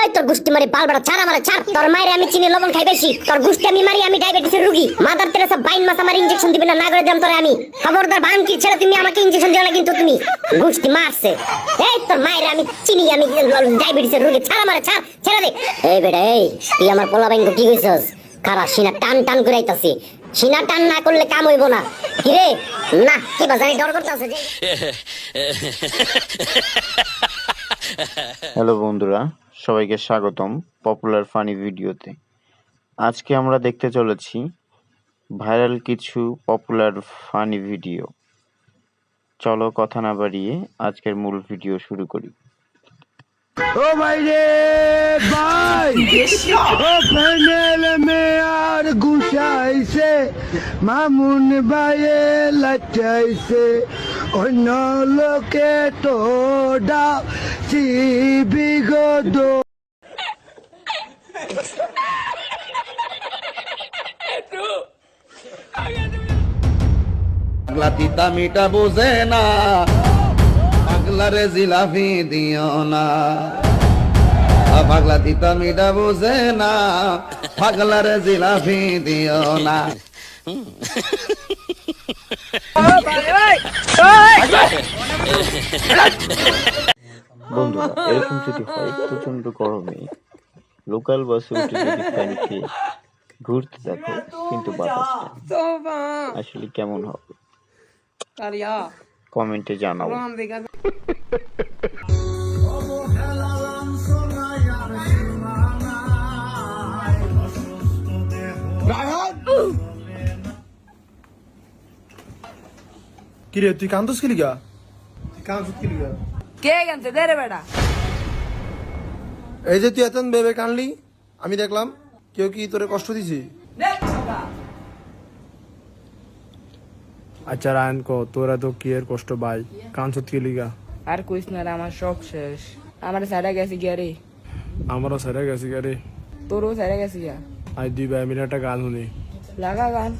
এই তোর গুষ্টি মারি বাল বড় ছাড় আমারে ছাড় তোর মাইরে আমি চিনি লবণ খাই বেশি তোর গুষ্টি আমি মারি আমি ডায়াবেটিসের রোগী মাদার তেরেসা বাইন মাস আমার ইনজেকশন দিবে না করে দিলাম তোরে আমি খবরদার ভাঙকি ছেড়ে তুমি আমাকে ইনজেকশন দিও না কিন্তু তুমি গুষ্টি মারছে এই তোর মাইরে আমি চিনি আমি ডায়াবেটিসের রোগী ছাড় আমারে ছাড় ছেড়ে দে এই বেটা এই তুই আমার পোলা বাইন কি কইছস খারাপ সিনা টান টান করে আইতাছি সিনা টান না করলে কাম হইব না কি রে না কি বাজারে ডর করতেছে যে হ্যালো বন্ধুরা, সবাইকে স্বাগতম পপুলার ফানি ভিডিওতে। আজকে আমরা দেখতে চলেছি ভাইরাল কিছু পপুলার ফানি ভিডিও। চলো কথা না বাড়িয়ে আজকের মূল ভিডিও শুরু করি। ও ভাই রে ভাই ও প্যানেল মে আর গুছাইছে মামুন ভাইয়ে লাচাইছে অন্য লোকে তো ডাকি বিগত পাগলা তিতা মিটা বোঝে না পাগলারে জিলাপি দিও না পাগলা তিতা মিটা বোঝে না পাগলারে জিলাপি দিও না বন্ধুরা, এরকম যদি হয় প্রচন্ড গরমে লোকাল বাসে উঠে যদি ফ্যান খেয়ে ঘুরতে দেখো, কিন্তু বাতাসটা আসলে কেমন হবে কমেন্টে জানাও। কিরে তুই কান্দস কি লিগা? তুই কান্দস কি লিগা? কে কানতে দে রে বেটা? এই যে তুই এতন ভেবে কানলি, আমি দেখলাম কেউ কি তোরে কষ্ট দিছি? আচ্ছা রায়ন কো তোরা তো কি এর কষ্ট ভাই কানছত কি লিগা? আর কইস না রে, আমার সব শেষ। আমার সাইডে গেছি গিয়া রে। আমারও সেরে গেছি গাড়ি। তোরও সাইডে গেছি গিয়া। আজ দুই ভাই মিলে একটা গান শুনি। লাগা গান।